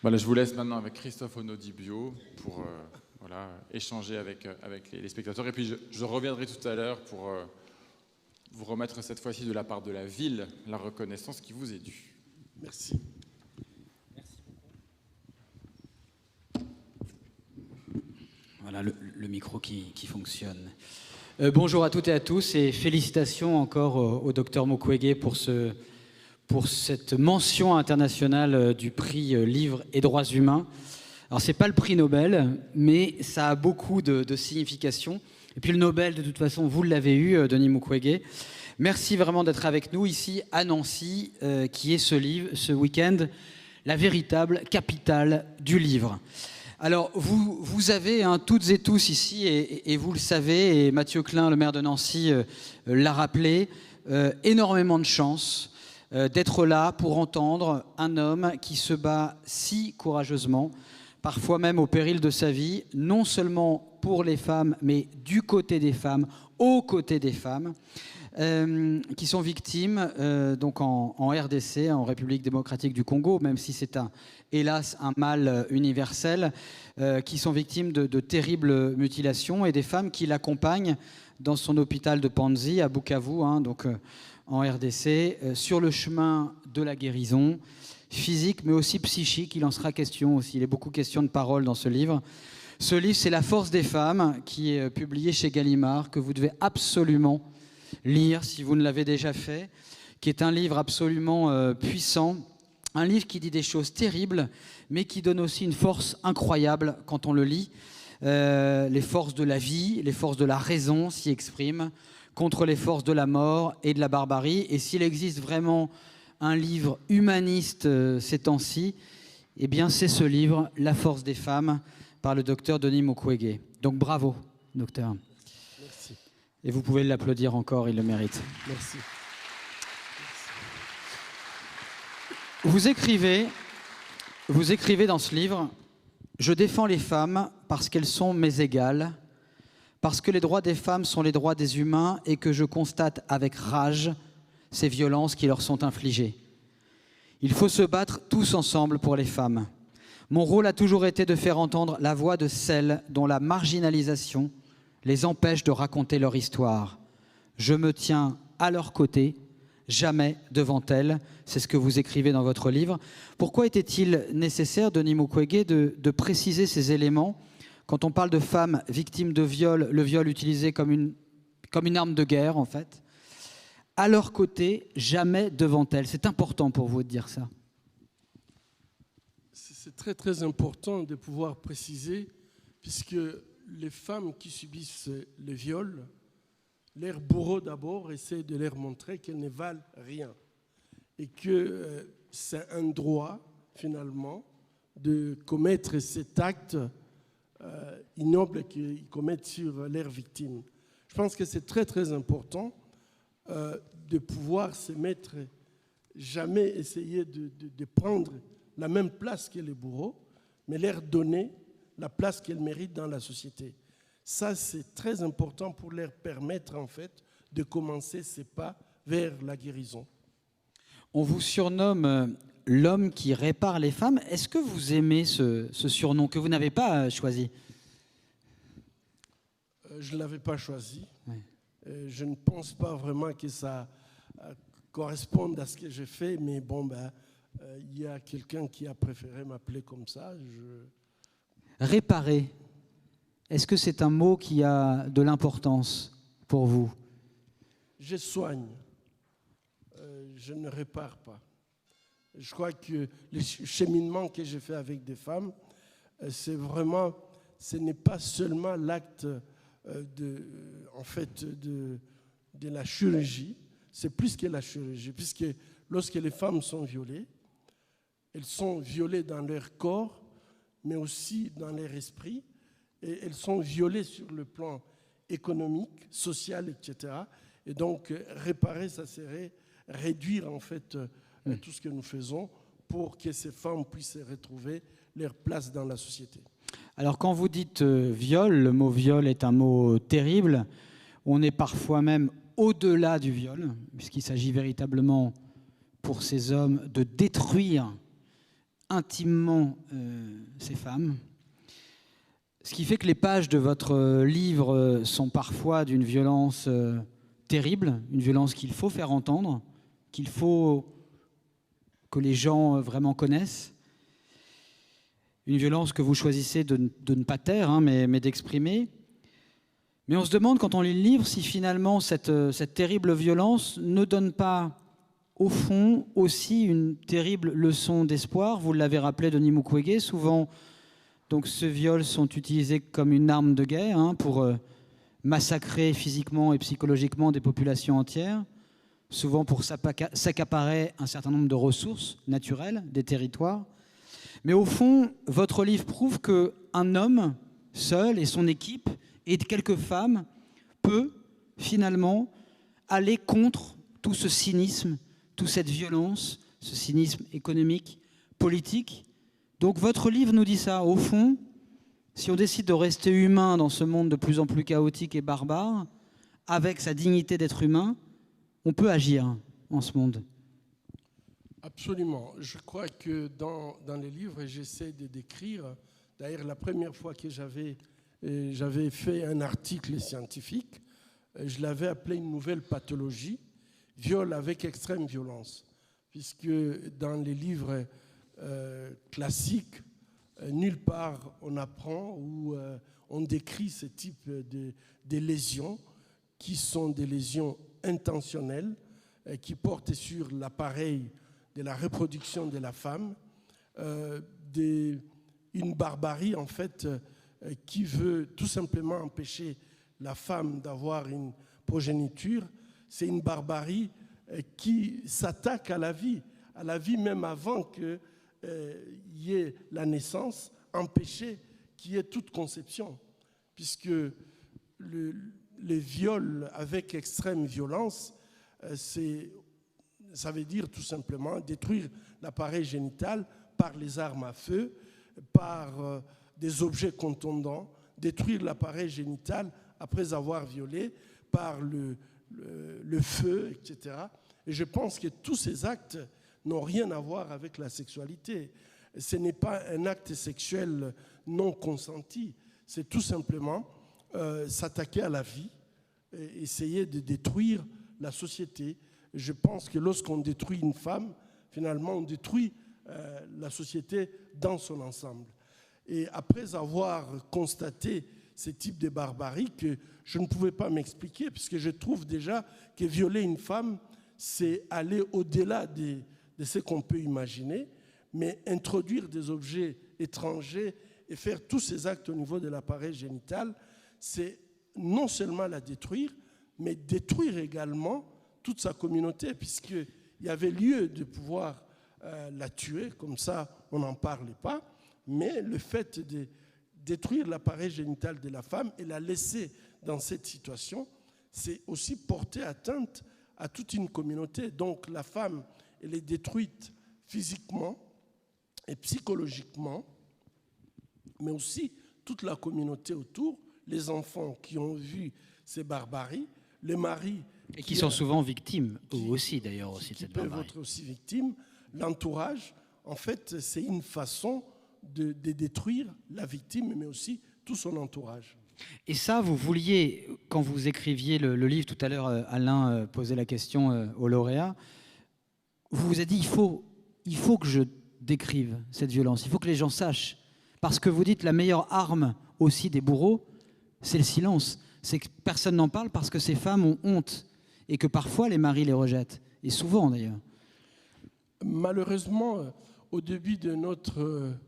Voilà, je vous laisse maintenant avec Christophe Onodibio pour voilà, échanger avec les spectateurs. Et puis je reviendrai tout à l'heure pour vous remettre cette fois-ci de la part de la ville la reconnaissance qui vous est due. Merci. Voilà le micro qui fonctionne. Bonjour à toutes et à tous et félicitations encore au docteur Mukwege pour cette mention internationale du prix Livre et Droits Humains. Alors c'est pas le prix Nobel, mais ça a beaucoup de signification. Et puis le Nobel, de toute façon, vous l'avez eu, Denis Mukwege. Merci vraiment d'être avec nous ici à Nancy, qui est ce week-end, la véritable capitale du livre. Alors, vous avez toutes et tous ici, et vous le savez, et Mathieu Klein, le maire de Nancy, l'a rappelé, énormément de chance d'être là pour entendre un homme qui se bat si courageusement, parfois même au péril de sa vie, non seulement pour les femmes, mais du côté des femmes, aux côtés des femmes, qui sont victimes donc en RDC, en République démocratique du Congo, même si c'est hélas un mal universel, qui sont victimes de terribles mutilations, et des femmes qui l'accompagnent dans son hôpital de Panzi à Bukavu, donc en RDC, sur le chemin de la guérison physique, mais aussi psychique. Il en sera question aussi. Il est beaucoup question de parole dans ce livre. Ce livre, c'est La force des femmes, qui est publié chez Gallimard, que vous devez absolument lire si vous ne l'avez déjà fait, qui est un livre absolument puissant, un livre qui dit des choses terribles, mais qui donne aussi une force incroyable quand on le lit. Les forces de la vie, les forces de la raison s'y expriment contre les forces de la mort et de la barbarie. Et s'il existe vraiment un livre humaniste ces temps-ci, eh bien c'est ce livre, La force des femmes, par le docteur Denis Mukwege. Donc bravo, docteur. Merci. Et vous pouvez l'applaudir encore, il le mérite. Merci. Vous écrivez dans ce livre « Je défends les femmes parce qu'elles sont mes égales, parce que les droits des femmes sont les droits des humains et que je constate avec rage ces violences qui leur sont infligées. Il faut se battre tous ensemble pour les femmes. Mon rôle a toujours été de faire entendre la voix de celles dont la marginalisation les empêche de raconter leur histoire. Je me tiens à leur côté, jamais devant elles. » C'est ce que vous écrivez dans votre livre. Pourquoi était-il nécessaire, Denis Mukwege, de préciser ces éléments quand on parle de femmes victimes de viol, le viol utilisé comme une arme de guerre, en fait? À leur côté, jamais devant elles. C'est important pour vous de dire ça. C'est très très important de pouvoir préciser, puisque les femmes qui subissent le viol, leurs bourreaux d'abord essaient de leur montrer qu'elles ne valent rien et que c'est un droit finalement de commettre cet acte ignoble qu'ils commettent sur leurs victimes. Je pense que c'est très très important de pouvoir se mettre, jamais essayer de prendre la même place que les bourreaux, mais leur donner la place qu'elles méritent dans la société. Ça, c'est très important pour leur permettre, en fait, de commencer ces pas vers la guérison. On vous surnomme l'homme qui répare les femmes. Est-ce que vous aimez ce surnom que vous n'avez pas choisi? Je ne l'avais pas choisi. Oui. Je ne pense pas vraiment que ça corresponde à ce que j'ai fait, mais bon, il y a quelqu'un qui a préféré m'appeler comme ça. Réparer, est-ce que c'est un mot qui a de l'importance pour vous? Je soigne, je ne répare pas. Je crois que le cheminement que j'ai fait avec des femmes, c'est vraiment, ce n'est pas seulement l'acte de la chirurgie, c'est plus que la chirurgie, puisque lorsque les femmes sont violées, elles sont violées dans leur corps, mais aussi dans leur esprit, et elles sont violées sur le plan économique, social, etc. Et donc, réparer, ça serait réduire en fait tout ce que nous faisons pour que ces femmes puissent retrouver leur place dans la société. Alors, quand vous dites viol, le mot viol est un mot terrible. On est parfois même au-delà du viol, puisqu'il s'agit véritablement pour ces hommes de détruire intimement ces femmes. Ce qui fait que les pages de votre livre sont parfois d'une violence terrible, une violence qu'il faut faire entendre, qu'il faut que les gens vraiment connaissent. Une violence que vous choisissez de ne pas taire, hein, mais d'exprimer. Mais on se demande, quand on lit le livre, si finalement cette terrible violence ne donne pas, au fond, aussi une terrible leçon d'espoir. Vous l'avez rappelé, Denis Mukwege, souvent, donc, ce viol sont utilisés comme une arme de guerre, hein, pour massacrer physiquement et psychologiquement des populations entières, souvent pour s'accaparer un certain nombre de ressources naturelles des territoires. Mais au fond, votre livre prouve qu'un homme seul et son équipe et quelques femmes peut finalement aller contre tout ce cynisme, toute cette violence, ce cynisme économique, politique. Donc votre livre nous dit ça. Au fond, si on décide de rester humain dans ce monde de plus en plus chaotique et barbare, avec sa dignité d'être humain, on peut agir en ce monde. Absolument. Je crois que dans les livres, j'essaie de décrire, d'ailleurs la première fois que j'avais fait un article scientifique, je l'avais appelé une nouvelle pathologie, viol avec extrême violence, puisque dans les livres classiques, nulle part on apprend ou on décrit ce type de lésions qui sont des lésions intentionnelles, qui portent sur l'appareil de la reproduction de la femme, une barbarie en fait qui veut tout simplement empêcher la femme d'avoir une progéniture. C'est une barbarie qui s'attaque à la vie même avant qu'il y ait la naissance, empêcher qu'il y ait toute conception, puisque les viols avec extrême violence, ça veut dire tout simplement détruire l'appareil génital par les armes à feu, par des objets contondants, détruire l'appareil génital après avoir violé, par le feu, etc. Et je pense que tous ces actes n'ont rien à voir avec la sexualité. Ce n'est pas un acte sexuel non consenti, c'est tout simplement s'attaquer à la vie, et essayer de détruire la société. Je pense que lorsqu'on détruit une femme, finalement, on détruit la société dans son ensemble. Et après avoir constaté ce type de barbarie que je ne pouvais pas m'expliquer, puisque je trouve déjà que violer une femme, c'est aller au-delà de ce qu'on peut imaginer, mais introduire des objets étrangers et faire tous ces actes au niveau de l'appareil génital, c'est non seulement la détruire, mais détruire également toute sa communauté, puisqu'il y avait lieu de pouvoir la tuer, comme ça on n'en parlait pas, mais le fait de détruire l'appareil génital de la femme et la laisser dans cette situation, c'est aussi porter atteinte à toute une communauté. Donc la femme, elle est détruite physiquement et psychologiquement, mais aussi toute la communauté autour, les enfants qui ont vu ces barbaries, les maris... Et qui sont souvent victimes, eux aussi d'ailleurs, aussi de cette barbarie. Qui peuvent être aussi victimes, l'entourage. En fait, c'est une façon de détruire la victime, mais aussi tout son entourage. Et ça, vous vouliez, quand vous écriviez le livre, tout à l'heure, Alain posait la question au lauréat, vous vous êtes dit, il faut que je décrive cette violence, il faut que les gens sachent. Parce que vous dites, la meilleure arme aussi des bourreaux, c'est le silence. C'est que personne n'en parle parce que ces femmes ont honte et que parfois les maris les rejettent, et souvent d'ailleurs. Malheureusement, au début de notre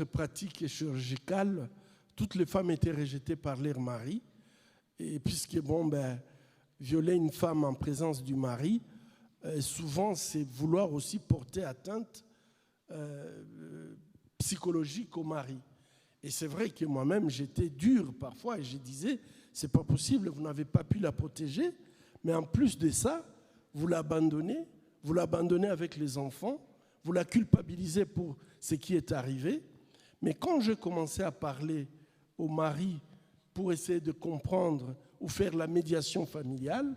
pratique chirurgicale, toutes les femmes étaient rejetées par leurs maris. Et puisque, violer une femme en présence du mari, souvent, c'est vouloir aussi porter atteinte psychologique au mari. Et c'est vrai que moi-même, j'étais dur parfois et je disais, c'est pas possible, vous n'avez pas pu la protéger, mais en plus de ça, vous l'abandonnez avec les enfants, vous la culpabilisez pour ce qui est arrivé. Mais quand je commençais à parler au mari pour essayer de comprendre ou faire la médiation familiale,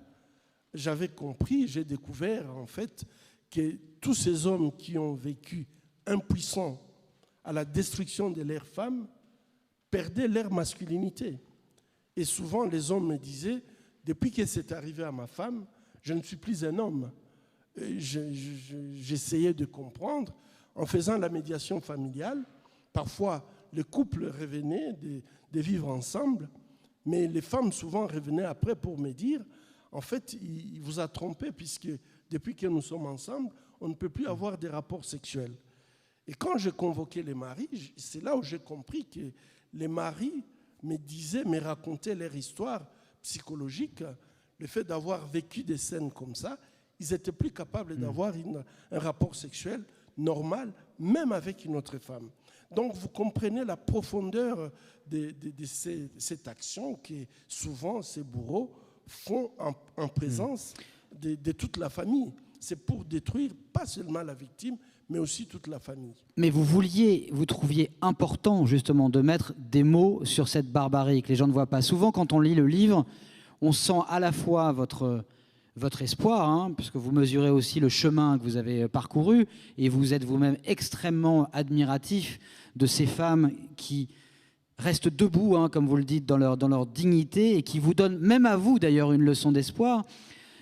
j'avais compris, j'ai découvert en fait que tous ces hommes qui ont vécu impuissants à la destruction de leurs femmes, perdaient leur masculinité. Et souvent, les hommes me disaient, depuis que c'est arrivé à ma femme, je ne suis plus un homme. J'essayais de comprendre en faisant la médiation familiale. Parfois, le couple revenait de vivre ensemble, mais les femmes souvent revenaient après pour me dire, en fait, il vous a trompé puisque depuis que nous sommes ensemble, on ne peut plus avoir des rapports sexuels. Et quand je convoquais les maris, c'est là où j'ai compris que les maris me racontaient leur histoire psychologique, le fait d'avoir vécu des scènes comme ça, ils étaient plus capables d'avoir un rapport sexuel normal, même avec une autre femme. Donc vous comprenez la profondeur de cette action que souvent ces bourreaux font en présence de toute la famille. C'est pour détruire pas seulement la victime, mais aussi toute la famille. Mais vous trouviez important justement de mettre des mots sur cette barbarie que les gens ne voient pas. Souvent quand on lit le livre, on sent à la fois votre espoir, puisque vous mesurez aussi le chemin que vous avez parcouru, et vous êtes vous-même extrêmement admiratif de ces femmes qui restent debout, comme vous le dites, dans leur dignité, et qui vous donnent, même à vous d'ailleurs, une leçon d'espoir.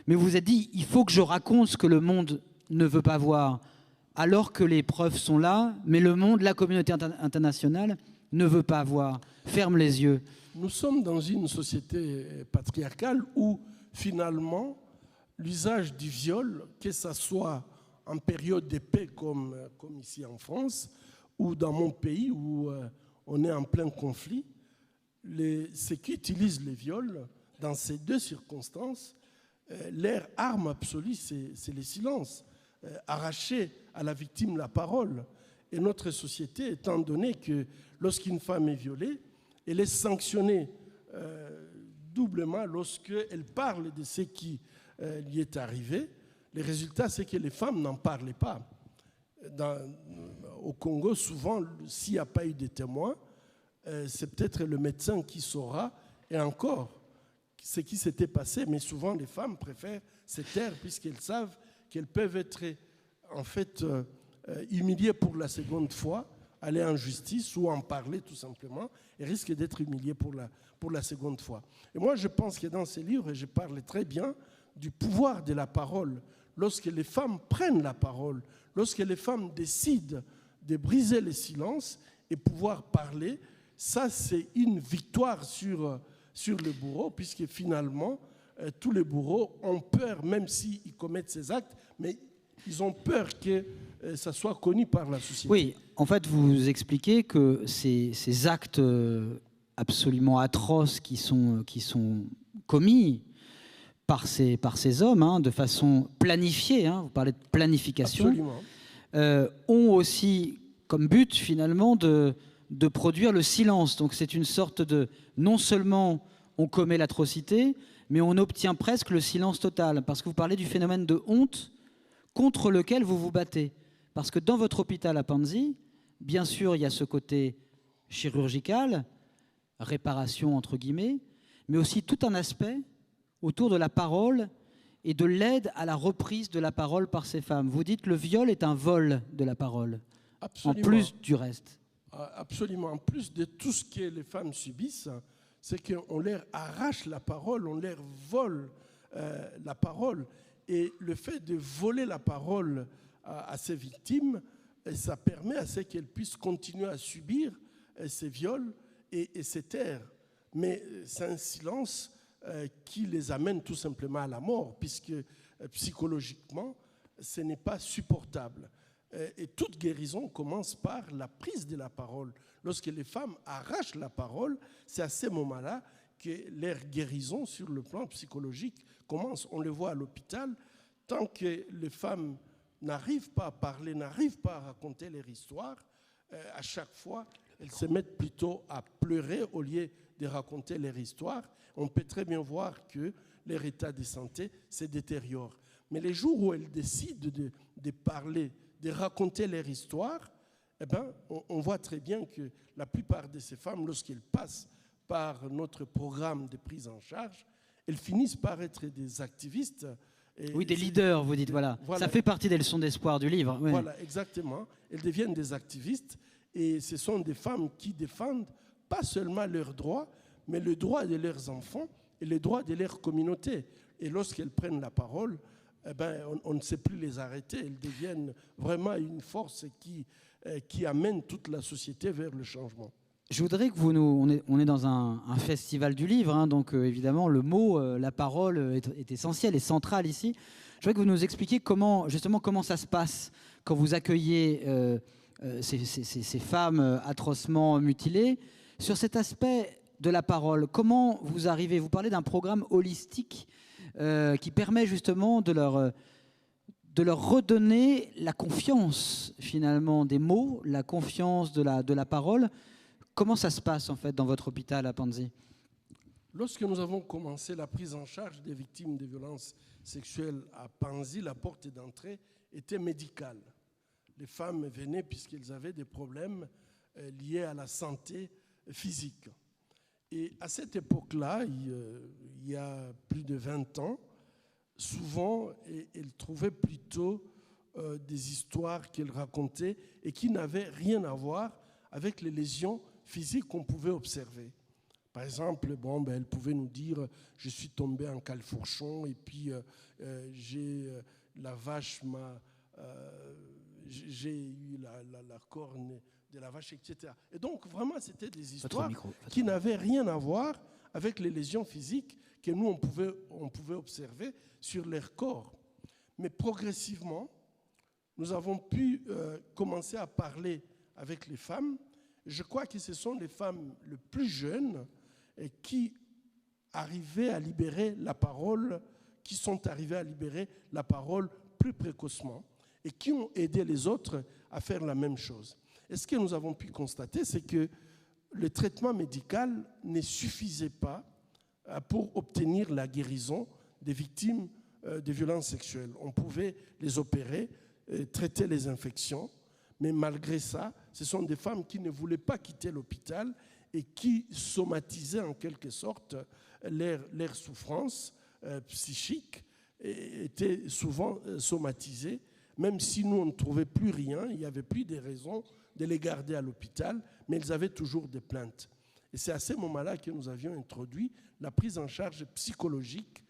Mais vous vous êtes dit, il faut que je raconte ce que le monde ne veut pas voir, alors que les preuves sont là, mais le monde, la communauté internationale ne veut pas voir, ferme les yeux. Nous sommes dans une société patriarcale où, finalement, l'usage du viol, que ce soit en période de paix comme ici en France, ou dans mon pays où on est en plein conflit, ceux qui utilisent le viol, dans ces deux circonstances, leur arme absolue, c'est le silence. Arracher à la victime la parole. Et notre société, étant donné que lorsqu'une femme est violée, elle est sanctionnée doublement lorsqu'elle parle de ce qui lui est arrivé. Le résultat, c'est que les femmes n'en parlaient pas. Au Congo, souvent, s'il n'y a pas eu de témoins, c'est peut-être le médecin qui saura, et encore, ce qui s'était passé, mais souvent les femmes préfèrent se taire puisqu'elles savent qu'elles peuvent être en fait humiliées pour la seconde fois, aller en justice ou en parler tout simplement, et risquent d'être humiliées pour la seconde fois. Et moi, je pense que dans ces livres, je parle très bien du pouvoir de la parole. Lorsque les femmes prennent la parole, lorsque les femmes décident de briser le silence et pouvoir parler, ça c'est une victoire sur le bourreau, puisque finalement, tous les bourreaux ont peur, même s'ils commettent ces actes, mais ils ont peur que ça soit connu par la société. Oui, en fait, vous expliquez que ces actes absolument atroces qui sont commis par ces hommes, de façon planifiée, vous parlez de planification, ont aussi comme but finalement de produire le silence. Donc c'est une sorte de, non seulement on commet l'atrocité, mais on obtient presque le silence total. Parce que vous parlez du phénomène de honte contre lequel vous vous battez. Parce que dans votre hôpital à Panzi, bien sûr, il y a ce côté chirurgical, réparation entre guillemets, mais aussi tout un aspect autour de la parole et de l'aide à la reprise de la parole par ces femmes. Vous dites que le viol est un vol de la parole, absolument, en plus du reste. Absolument. En plus de tout ce que les femmes subissent, c'est qu'on leur arrache la parole, on leur vole la parole. Et le fait de voler la parole à ces victimes, ça permet à ce qu'elles puissent continuer à subir ces viols et se taire. Mais c'est un silence qui les amène tout simplement à la mort, puisque psychologiquement, ce n'est pas supportable. Et toute guérison commence par la prise de la parole. Lorsque les femmes arrachent la parole, c'est à ce moment-là que leur guérison sur le plan psychologique commence. On le voit à l'hôpital, tant que les femmes n'arrivent pas à parler, n'arrivent pas à raconter leur histoire, à chaque fois, elles se mettent plutôt à pleurer au lieu de raconter leur histoire. On peut très bien voir que leur état de santé se détériore. Mais les jours où elles décident de parler, de raconter leur histoire, eh ben, on voit très bien que la plupart de ces femmes, lorsqu'elles passent par notre programme de prise en charge, elles finissent par être des activistes Oui, des leaders, vous dites, voilà. Ça fait partie des leçons d'espoir du livre. Oui. Voilà, exactement. Elles deviennent des activistes et ce sont des femmes qui défendent pas seulement leurs droits, mais le droit de leurs enfants et les droits de leur communauté. Et lorsqu'elles prennent la parole, eh ben, on ne sait plus les arrêter. Elles deviennent vraiment une force qui amène toute la société vers le changement. Je voudrais que on est dans un festival du livre, hein, donc évidemment le mot, la parole est essentiel et central ici. Je voudrais que vous nous expliquiez comment ça se passe quand vous accueillez ces femmes atrocement mutilées. Sur cet aspect de la parole, comment vous arrivez? Vous parlez d'un programme holistique qui permet justement de leur redonner la confiance finalement des mots, la confiance de la parole. Comment ça se passe en fait dans votre hôpital à Panzi? Lorsque nous avons commencé la prise en charge des victimes de violences sexuelles à Panzi, la porte d'entrée était médicale. Les femmes venaient puisqu'elles avaient des problèmes liés à la santé physique. Et à cette époque-là, il y a plus de 20 ans, souvent, elles trouvaient plutôt des histoires qu'elles racontaient et qui n'avaient rien à voir avec les lésions physiques qu'on pouvait observer. Par exemple, elle pouvait nous dire « je suis tombée en califourchon et puis la vache m'a... j'ai eu la corne de la vache, etc. » Et donc, vraiment, c'était des histoires qui n'avaient rien à voir avec les lésions physiques que nous, on pouvait observer sur leur corps. Mais progressivement, nous avons pu commencer à parler avec les femmes. Je crois que ce sont les femmes les plus jeunes qui arrivaient à libérer la parole, qui sont arrivées à libérer la parole plus précocement et qui ont aidé les autres à faire la même chose. Et ce que nous avons pu constater, c'est que le traitement médical ne suffisait pas pour obtenir la guérison des victimes de violences sexuelles. On pouvait les opérer, traiter les infections, mais malgré ça, ce sont des femmes qui ne voulaient pas quitter l'hôpital et qui somatisaient en quelque sorte leur souffrance psychique, et étaient souvent somatisées, même si nous on ne trouvait plus rien, il n'y avait plus de raisons de les garder à l'hôpital, mais elles avaient toujours des plaintes. Et c'est à ce moment-là que nous avions introduit la prise en charge psychologique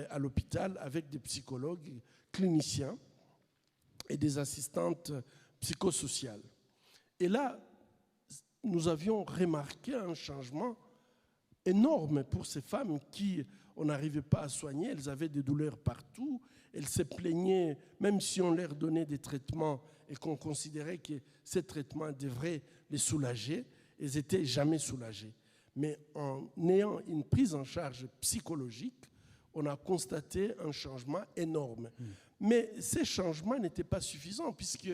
à l'hôpital avec des psychologues cliniciens et des assistantes psychosociales. Et là, nous avions remarqué un changement énorme pour ces femmes qui, on n'arrivait pas à soigner, elles avaient des douleurs partout, elles se plaignaient, même si on leur donnait des traitements et qu'on considérait que ces traitements devraient les soulager, elles n'étaient jamais soulagées. Mais en ayant une prise en charge psychologique, on a constaté un changement énorme. Mais ces changements n'étaient pas suffisants puisque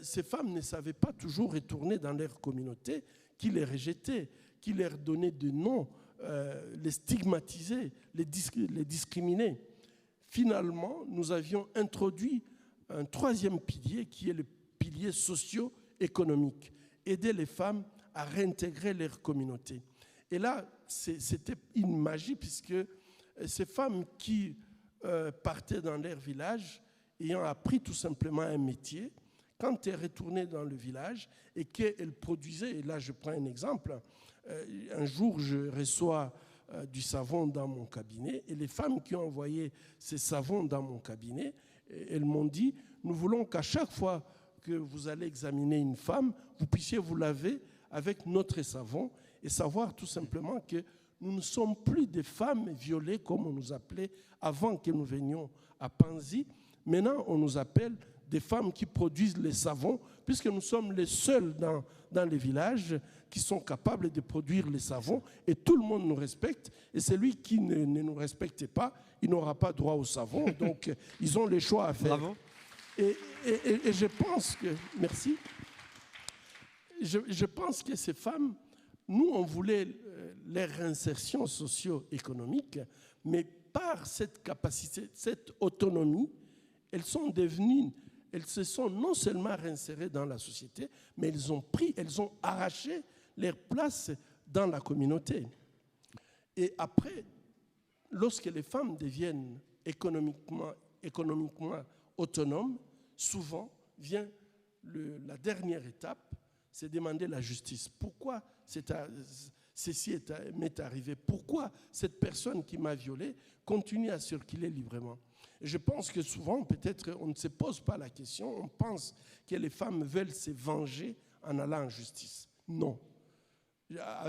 ces femmes ne savaient pas toujours retourner dans leur communauté qui les rejetait, qui leur donnait des noms, les stigmatisait, les discriminait. Finalement, nous avions introduit un troisième pilier qui est le pilier socio-économique, aider les femmes à réintégrer leur communauté. Et là, c'était une magie puisque ces femmes qui partaient dans leur village, ayant appris tout simplement un métier, quand elles retournaient dans le village et qu'elles produisaient, et là je prends un exemple, un jour je reçois du savon dans mon cabinet et les femmes qui ont envoyé ces savons dans mon cabinet, elles m'ont dit, nous voulons qu'à chaque fois que vous allez examiner une femme, vous puissiez vous laver avec notre savon et savoir tout simplement que nous ne sommes plus des femmes violées comme on nous appelait avant que nous venions à Panzi. Maintenant, on nous appelle des femmes qui produisent les savons, puisque nous sommes les seuls dans les villages qui sont capables de produire les savons, et tout le monde nous respecte, et celui qui ne nous respecte pas, il n'aura pas droit au savon, donc ils ont les choix à faire. Bravo. Et je pense que... Merci. Je pense que ces femmes, nous, on voulait leur réinsertion socio-économique, mais par cette capacité, cette autonomie, elles se sont non seulement réinsérées dans la société, mais elles ont arraché leur place dans la communauté. Et après, lorsque les femmes deviennent économiquement autonome, souvent vient la dernière étape, c'est demander la justice. Pourquoi ceci m'est arrivé? Pourquoi cette personne qui m'a violé continue à circuler librement? Et je pense que souvent, peut-être, on ne se pose pas la question, on pense que les femmes veulent se venger en allant en justice. Non.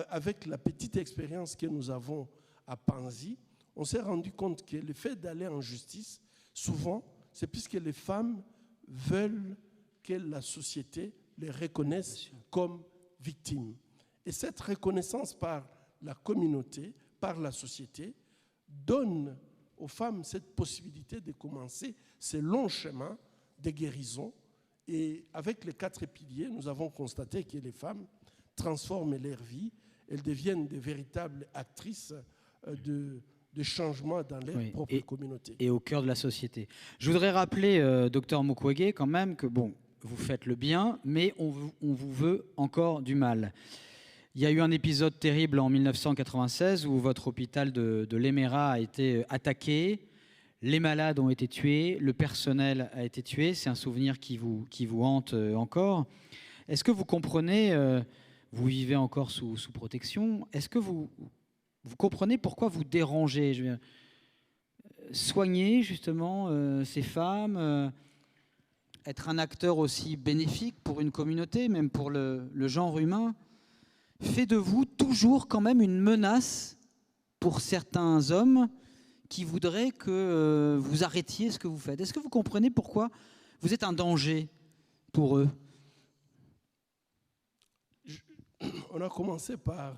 Avec la petite expérience que nous avons à Panzi, on s'est rendu compte que le fait d'aller en justice, souvent, c'est puisque les femmes veulent que la société les reconnaisse comme victimes. Et cette reconnaissance par la communauté, par la société, donne aux femmes cette possibilité de commencer ce long chemin de guérison. Et avec les 4 piliers, nous avons constaté que les femmes transforment leur vie, elles deviennent de véritables actrices de changement dans leur propre communauté. Et au cœur de la société. Je voudrais rappeler, Dr Mukwege, quand même, que bon, vous faites le bien, mais on vous veut encore du mal. Il y a eu un épisode terrible en 1996 où votre hôpital de l'Emera a été attaqué, les malades ont été tués, le personnel a été tué. C'est un souvenir qui vous hante encore. Est-ce que vous comprenez, vous vivez encore sous protection, est-ce que vous comprenez pourquoi vous dérangez? Soigner justement ces femmes, être un acteur aussi bénéfique pour une communauté, même pour le genre humain, fait de vous toujours quand même une menace pour certains hommes qui voudraient que vous arrêtiez ce que vous faites. Est-ce que vous comprenez pourquoi vous êtes un danger pour eux? On a commencé par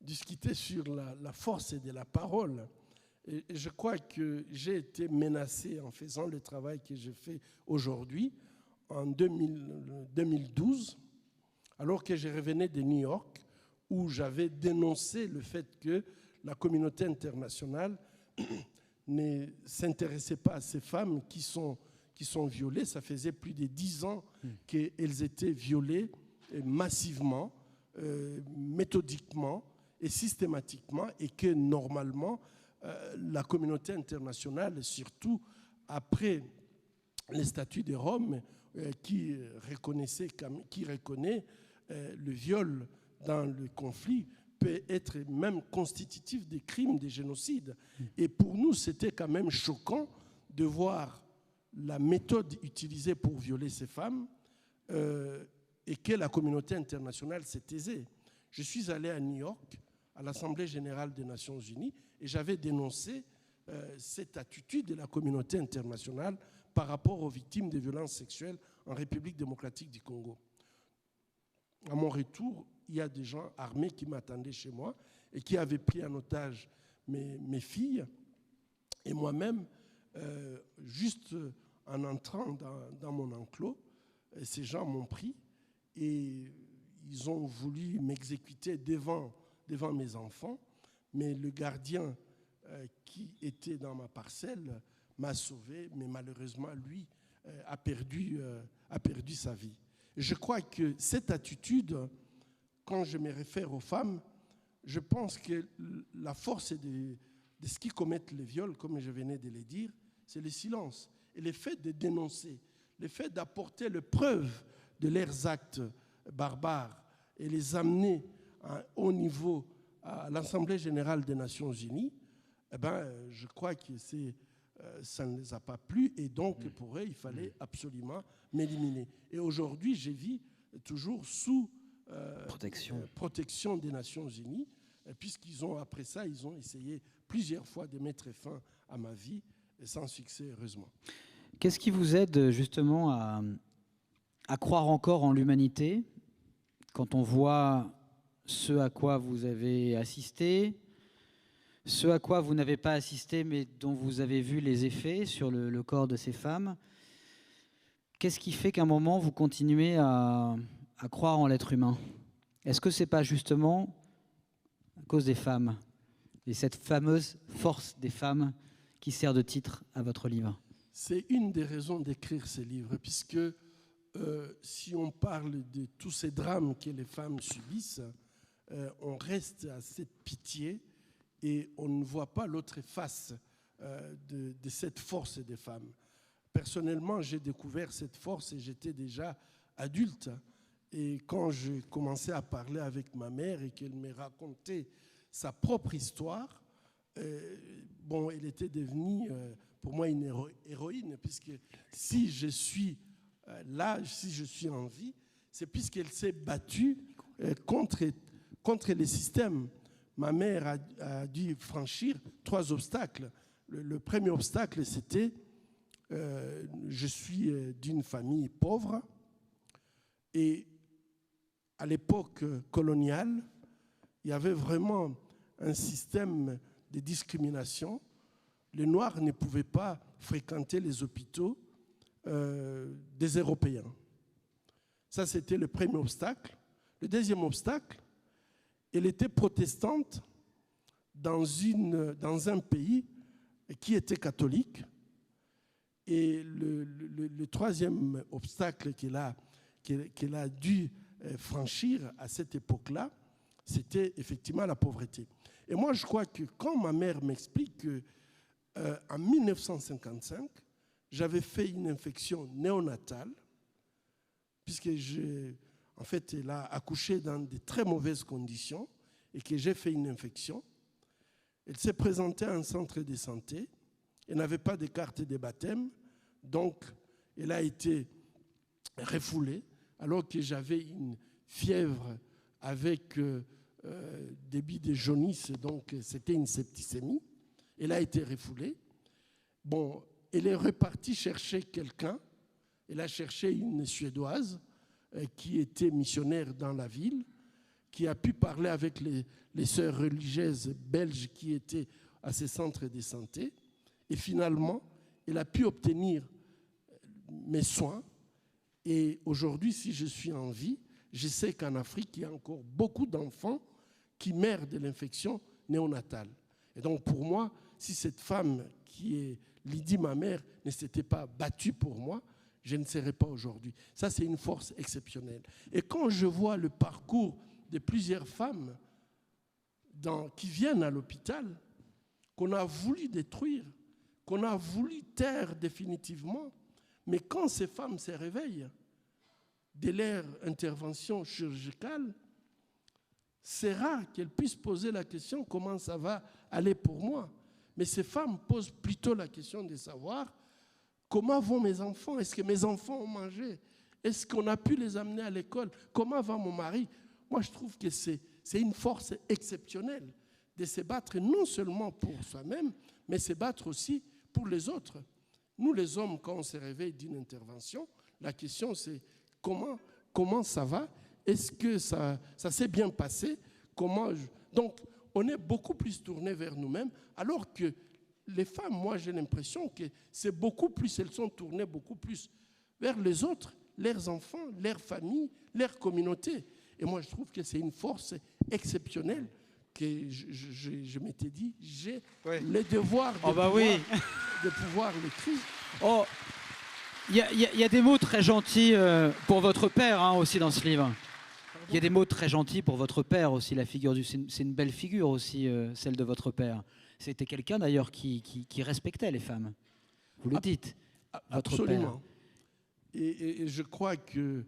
discuter sur la force de la parole. Et je crois que j'ai été menacé en faisant le travail que je fais aujourd'hui, en 2012, alors que je revenais de New York, où j'avais dénoncé le fait que la communauté internationale ne s'intéressait pas à ces femmes qui sont violées. Ça faisait plus de 10 ans qu'elles étaient violées massivement, méthodiquement et systématiquement, et que normalement, la communauté internationale, surtout après les statuts de Rome, qui reconnaît le viol dans le conflit, peut être même constitutif des crimes, des génocides. Et pour nous, c'était quand même choquant de voir la méthode utilisée pour violer ces femmes et que la communauté internationale s'est taisée. Je suis allé à New York, à l'Assemblée générale des Nations unies, et j'avais dénoncé cette attitude de la communauté internationale par rapport aux victimes de violences sexuelles en République démocratique du Congo. À mon retour, il y a des gens armés qui m'attendaient chez moi et qui avaient pris en otage mes filles. Et moi-même, juste en entrant dans mon enclos, ces gens m'ont pris et ils ont voulu m'exécuter devant mes enfants. Mais le gardien qui était dans ma parcelle m'a sauvé, mais malheureusement, lui, a perdu sa vie. Je crois que cette attitude, quand je me réfère aux femmes, je pense que la force de ce qui commettent les viols, comme je venais de le dire, c'est le silence. Et le fait de dénoncer, le fait d'apporter les preuves de leurs actes barbares et les amener à un haut niveau à l'Assemblée générale des Nations unies, je crois que ça ne les a pas plu, et donc pour eux, il fallait absolument m'éliminer. Et aujourd'hui, je vis toujours sous protection des Nations unies, puisqu'ils ont, après ça, ils ont essayé plusieurs fois de mettre fin à ma vie, et sans succès, heureusement. Qu'est-ce qui vous aide justement à croire encore en l'humanité quand on voit ce à quoi vous avez assisté, ce à quoi vous n'avez pas assisté mais dont vous avez vu les effets sur le corps de ces femmes? Qu'est-ce qui fait qu'à un moment vous continuez à croire en l'être humain? Est-ce que ce n'est pas justement à cause des femmes et cette fameuse force des femmes qui sert de titre à votre livre? C'est une des raisons d'écrire ce livre, puisque si on parle de tous ces drames que les femmes subissent, on reste à cette pitié et on ne voit pas l'autre face de cette force des femmes. Personnellement, j'ai découvert cette force et j'étais déjà adulte. Et quand je commençais à parler avec ma mère et qu'elle me racontait sa propre histoire, elle était devenue pour moi une héroïne, puisque si je suis là, si je suis en vie, c'est puisqu'elle s'est battue contre les systèmes. Ma mère a dû franchir 3 obstacles. Le premier obstacle, c'était je suis d'une famille pauvre et à l'époque coloniale, il y avait vraiment un système de discrimination. Les Noirs ne pouvaient pas fréquenter les hôpitaux des Européens. Ça, c'était le premier obstacle. Le deuxième obstacle, elle était protestante dans un pays qui était catholique. Et le troisième obstacle qu'elle a dû franchir à cette époque-là, c'était effectivement la pauvreté. Et moi, je crois que quand ma mère m'explique qu'en 1955, j'avais fait une infection néonatale, puisque en fait, elle a accouché dans de très mauvaises conditions et que j'ai fait une infection. Elle s'est présentée à un centre de santé. Elle n'avait pas de carte de baptême, donc elle a été refoulée, alors que j'avais une fièvre avec débit de jaunisse, donc c'était une septicémie. Elle a été refoulée. Bon, elle est repartie chercher quelqu'un. Elle a cherché une Suédoise qui était missionnaire dans la ville, qui a pu parler avec les sœurs religieuses belges qui étaient à ces centres de santé. Et finalement, elle a pu obtenir mes soins. Et aujourd'hui, si je suis en vie, je sais qu'en Afrique, il y a encore beaucoup d'enfants qui meurent de l'infection néonatale. Et donc, pour moi, si cette femme qui est Lydie, ma mère, ne s'était pas battue pour moi, je ne serais pas aujourd'hui. Ça, c'est une force exceptionnelle. Et quand je vois le parcours de plusieurs femmes qui viennent à l'hôpital, qu'on a voulu détruire, qu'on a voulu taire définitivement, mais quand ces femmes se réveillent de leur intervention chirurgicale, c'est rare qu'elles puissent poser la question comment ça va aller pour moi. Mais ces femmes posent plutôt la question de savoir comment vont mes enfants, est-ce que mes enfants ont mangé, est-ce qu'on a pu les amener à l'école, comment va mon mari. Moi, je trouve que c'est une force exceptionnelle de se battre non seulement pour soi-même, mais se battre aussi pour les autres. Nous, les hommes, quand on se réveille d'une intervention, la question c'est comment ça va? Est-ce que ça s'est bien passé? Donc, on est beaucoup plus tourné vers nous-mêmes, alors que les femmes, moi, j'ai l'impression que c'est beaucoup plus, elles sont tournées beaucoup plus vers les autres, leurs enfants, leurs familles, leur communauté. Et moi, je trouve que c'est une force exceptionnelle que je m'étais dit, j'ai le devoir de pouvoir l'écrire. Oh, il y a des mots très gentils pour votre père aussi dans ce livre. Il y a des mots très gentils pour votre père aussi, la figure c'est une belle figure aussi, celle de votre père. C'était quelqu'un d'ailleurs qui respectait les femmes. Vous le dites, votre absolument. Père. Et je crois que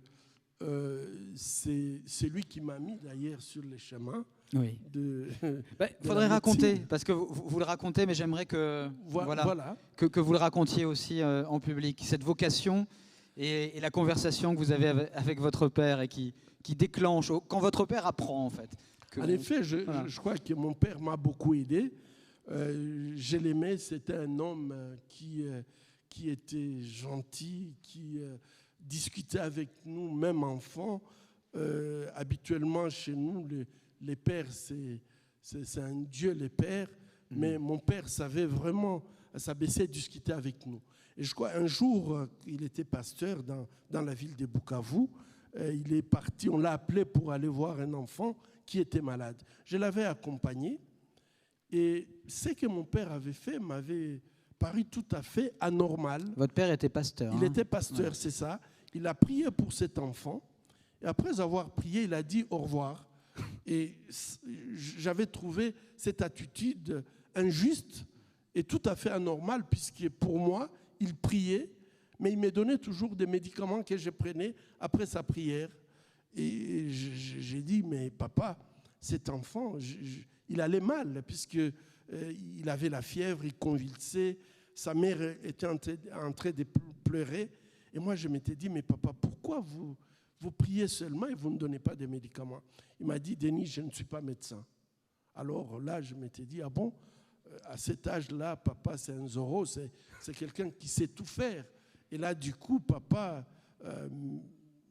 c'est lui qui m'a mis d'ailleurs sur les chemins. Oui. Il faudrait raconter, parce que vous le racontez, mais j'aimerais que vous le racontiez aussi en public. Cette vocation et la conversation que vous avez avec votre père et qui déclenche, quand votre père apprend en fait. En effet, je crois que mon père m'a beaucoup aidé. Je l'aimais, c'était un homme qui était gentil, qui discutait avec nous, même enfants. Habituellement, chez nous, les pères, c'est un Dieu, les pères. Mais mon père savait vraiment s'abaisser et discuter avec nous. Et je crois un jour, il était pasteur dans la ville de Bukavu. Il est parti, on l'a appelé pour aller voir un enfant qui était malade. Je l'avais accompagné. Et ce que mon père avait fait m'avait paru tout à fait anormal. Votre père était pasteur. Il était pasteur, c'est ça. Il a prié pour cet enfant. Et après avoir prié, il a dit au revoir. Et j'avais trouvé cette attitude injuste Et tout à fait anormal, puisque pour moi, il priait, mais il me donnait toujours des médicaments que je prenais après sa prière. Et j'ai dit, mais papa, cet enfant, il allait mal, puisqu'il avait la fièvre, il convulsait, sa mère était en train de pleurer. Et moi, je m'étais dit, mais papa, pourquoi vous priez seulement et vous ne donnez pas de médicaments? Il m'a dit, Denis, je ne suis pas médecin. Alors là, je m'étais dit, ah bon, à cet âge-là, papa, c'est un Zorro, c'est quelqu'un qui sait tout faire. Et là, du coup, papa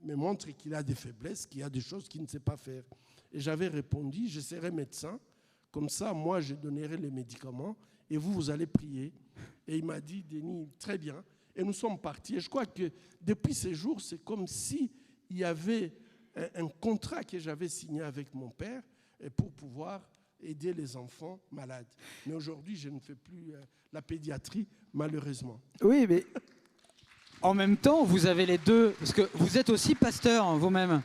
me montre qu'il a des faiblesses, qu'il y a des choses qu'il ne sait pas faire. Et j'avais répondu, je serai médecin, comme ça, moi, je donnerai les médicaments et vous allez prier. Et il m'a dit, Denis, très bien. Et nous sommes partis. Et je crois que depuis ces jours, c'est comme s'il y avait un contrat que j'avais signé avec mon père pour pouvoir aider les enfants malades. Mais aujourd'hui, je ne fais plus la pédiatrie, malheureusement. Oui, mais en même temps, vous avez les deux, parce que vous êtes aussi pasteur hein, vous-même.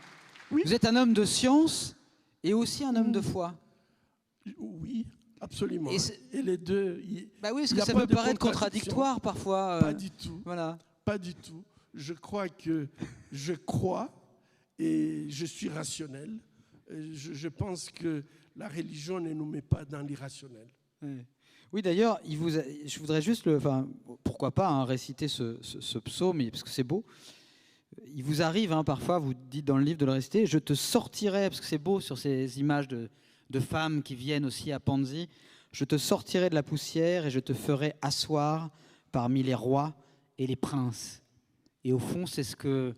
Oui. Vous êtes un homme de science et aussi un homme de foi. Oui, absolument. Et les deux... Bah oui, parce que ça peut paraître contradictoire parfois. Pas du tout. Voilà. Pas du tout. Je crois que je crois et je suis rationnel. Je pense que la religion ne nous met pas dans l'irrationnel. Oui, d'ailleurs, je voudrais juste, pourquoi pas hein, réciter ce psaume, parce que c'est beau. Il vous arrive hein, parfois, vous dites dans le livre de le réciter, je te sortirai, parce que c'est beau sur ces images de femmes qui viennent aussi à Panzi, je te sortirai de la poussière et je te ferai asseoir parmi les rois et les princes. Et au fond, c'est ce que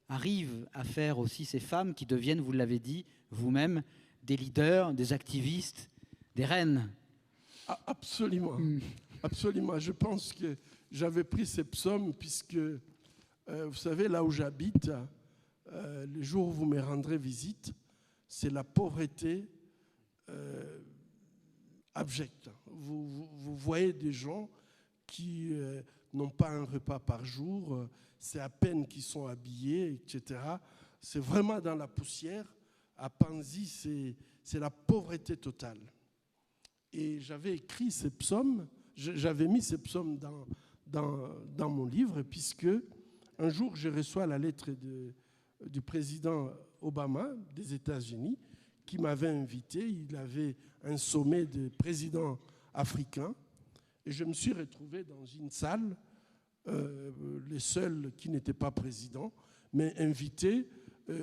arrivent à faire aussi ces femmes qui deviennent, vous l'avez dit, vous-même, des leaders, des activistes, des reines. Ah, absolument. Absolument. Je pense que j'avais pris ces psaumes puisque, vous savez, là où j'habite, le jour où vous me rendrez visite, c'est la pauvreté abjecte. Vous voyez des gens qui n'ont pas un repas par jour, c'est à peine qu'ils sont habillés, etc. C'est vraiment dans la poussière. À Panzi, c'est la pauvreté totale. Et j'avais écrit ces psaumes, j'avais mis ces psaumes dans mon livre, puisque un jour, je reçois la lettre du président Obama des États-Unis, qui m'avait invité. Il avait un sommet de présidents africains. Et je me suis retrouvé dans une salle, les seuls qui n'étaient pas présidents, mais invités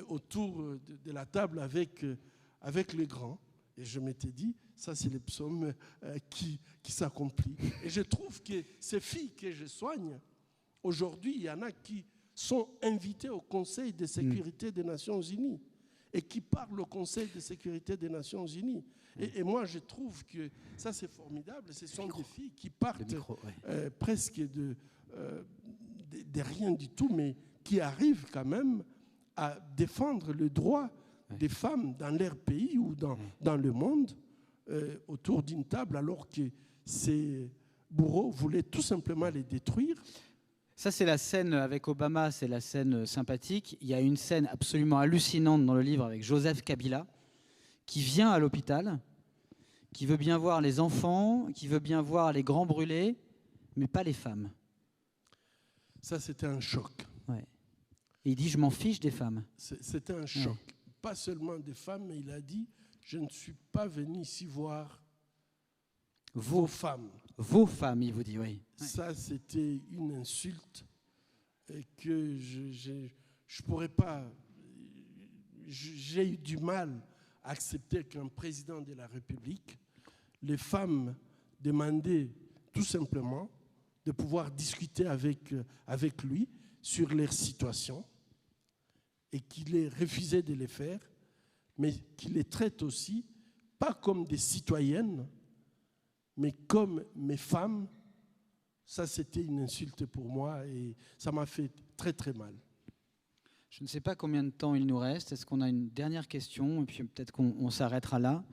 autour de la table avec les grands. Et je m'étais dit, ça c'est les psaumes qui s'accomplissent. Et je trouve que ces filles que je soigne, aujourd'hui, il y en a qui sont invitées au Conseil de sécurité des Nations Unies et qui parlent au Conseil de sécurité des Nations Unies. Et moi, je trouve que ça c'est formidable. Ce sont des filles qui partent presque de rien du tout, mais qui arrivent quand même à défendre le droit des femmes dans leur pays ou dans le monde autour d'une table, alors que ces bourreaux voulaient tout simplement les détruire. Ça, c'est la scène avec Obama, c'est la scène sympathique. Il y a une scène absolument hallucinante dans le livre avec Joseph Kabila, qui vient à l'hôpital, qui veut bien voir les enfants, qui veut bien voir les grands brûlés, mais pas les femmes. Ça, c'était un choc. Ouais. Et il dit, je m'en fiche des femmes. C'était un choc. Ouais. Pas seulement des femmes, mais il a dit, je ne suis pas venu ici voir vos femmes. Vos femmes, il vous dit, oui. Ça, c'était une insulte que je pourrais pas... J'ai eu du mal à accepter qu'un président de la République, les femmes demandaient tout simplement de pouvoir discuter avec lui sur leur situation et qu'il ait refusé de les faire, mais qu'il les traite aussi, pas comme des citoyennes, mais comme mes femmes. Ça, c'était une insulte pour moi et ça m'a fait très, très mal. Je ne sais pas combien de temps il nous reste. Est-ce qu'on a une dernière question? Et puis peut-être qu'on s'arrêtera là.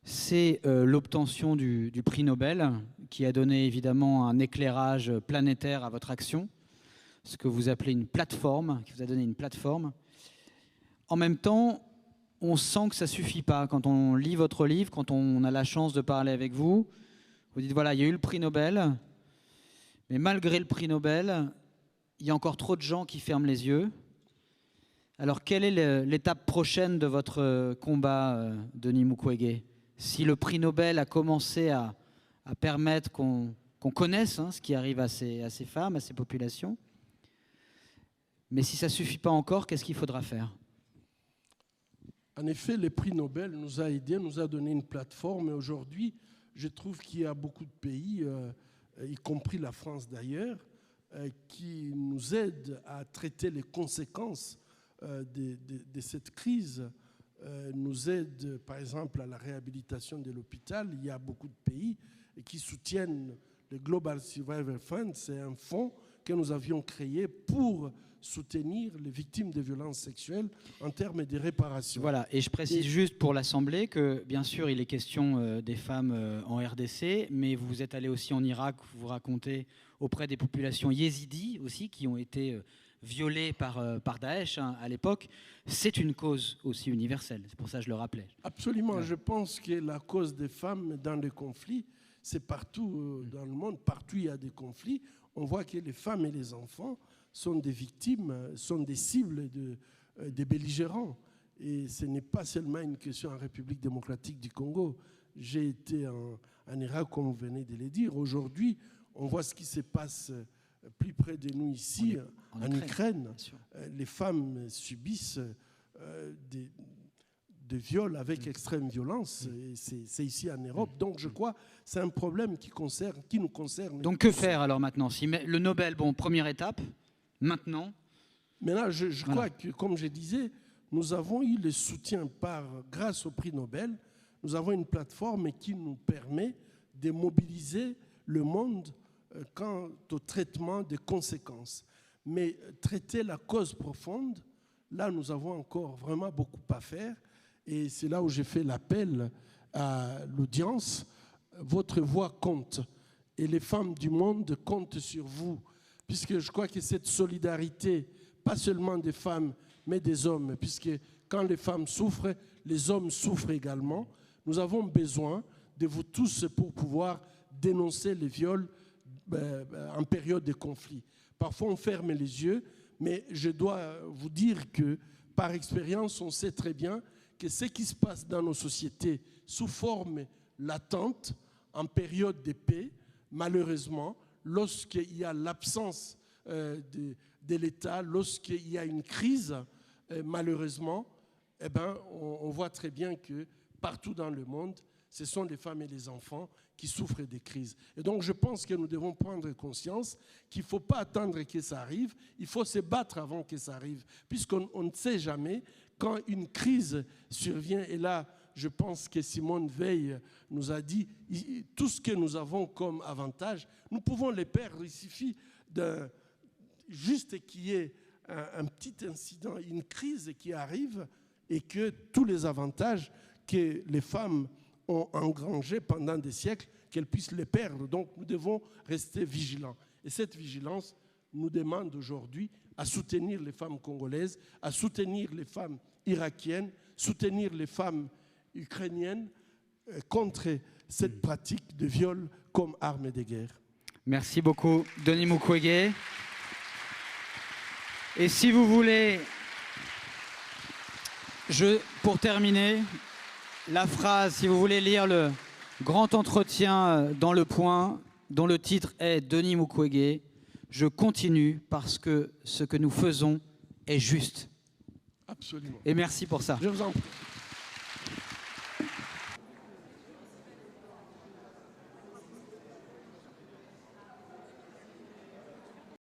C'est l'obtention du prix Nobel qui a donné évidemment un éclairage planétaire à votre action, ce que vous appelez une plateforme, qui vous a donné une plateforme. En même temps, on sent que ça ne suffit pas. Quand on lit votre livre, quand on a la chance de parler avec vous, Vous dites, voilà, il y a eu le prix Nobel, mais malgré le prix Nobel, il y a encore trop de gens qui ferment les yeux. Alors, quelle est l'étape prochaine de votre combat, Denis Mukwege? Si le prix Nobel a commencé à permettre qu'on connaisse ce qui arrive à ces femmes, à ces populations, mais si ça ne suffit pas encore, qu'est-ce qu'il faudra faire? En effet, le prix Nobel nous a aidés, nous a donné une plateforme. Et aujourd'hui, je trouve qu'il y a beaucoup de pays, y compris la France d'ailleurs, qui nous aident à traiter les conséquences de cette crise, nous aident par exemple à la réhabilitation de l'hôpital. Il y a beaucoup de pays qui soutiennent le Global Survivor Fund. C'est un fonds que nous avions créé pour soutenir les victimes de violences sexuelles en termes de réparation. Voilà, et je précise juste pour l'Assemblée que bien sûr il est question des femmes en RDC, mais vous êtes allé aussi en Irak, vous racontez auprès des populations yézidis aussi qui ont été violées par Daesh à l'époque. C'est une cause aussi universelle, c'est pour ça que je le rappelais. Absolument, je pense que la cause des femmes dans les conflits, c'est partout dans le monde, partout il y a des conflits, on voit que les femmes et les enfants sont des victimes, sont des cibles des belligérants. Et ce n'est pas seulement une question en République démocratique du Congo. J'ai été en Irak, comme vous venez de le dire. Aujourd'hui, on voit ce qui se passe plus près de nous ici, en Ukraine. Les femmes subissent des viols avec extrême violence. Et c'est ici en Europe. Donc je crois que c'est un problème qui nous concerne. Donc que faire alors maintenant? Si le Nobel, bon, première étape. Maintenant, je crois que, comme je disais, nous avons eu le soutien grâce au prix Nobel. Nous avons une plateforme qui nous permet de mobiliser le monde quant au traitement des conséquences. Mais traiter la cause profonde, là, nous avons encore vraiment beaucoup à faire. Et c'est là où j'ai fait l'appel à l'audience. Votre voix compte. Et les femmes du monde comptent sur vous. Puisque je crois que cette solidarité, pas seulement des femmes, mais des hommes, puisque quand les femmes souffrent, les hommes souffrent également. Nous avons besoin de vous tous pour pouvoir dénoncer les viols en période de conflit. Parfois, on ferme les yeux, mais je dois vous dire que, par expérience, on sait très bien que ce qui se passe dans nos sociétés sous forme latente, en période de paix, malheureusement, lorsqu'il y a l'absence de l'État, lorsqu'il y a une crise, malheureusement, on voit très bien que partout dans le monde, ce sont les femmes et les enfants qui souffrent des crises. Et donc je pense que nous devons prendre conscience qu'il ne faut pas attendre que ça arrive, il faut se battre avant que ça arrive, puisqu'on ne sait jamais quand une crise survient. Et là, je pense que Simone Veil nous a dit, tout ce que nous avons comme avantage, nous pouvons les perdre. Il suffit juste qu'il y ait un petit incident, une crise qui arrive et que tous les avantages que les femmes ont engrangés pendant des siècles, qu'elles puissent les perdre. Donc nous devons rester vigilants. Et cette vigilance nous demande aujourd'hui à soutenir les femmes congolaises, à soutenir les femmes irakiennes, soutenir les femmes ukrainienne contre cette pratique de viol comme arme de guerre. Merci beaucoup, Denis Mukwege. Et si vous voulez, pour terminer, la phrase, si vous voulez lire le grand entretien dans Le Point, dont le titre est « Denis Mukwege, je continue parce que ce que nous faisons est juste ». Absolument. Et merci pour ça. Je vous en prie.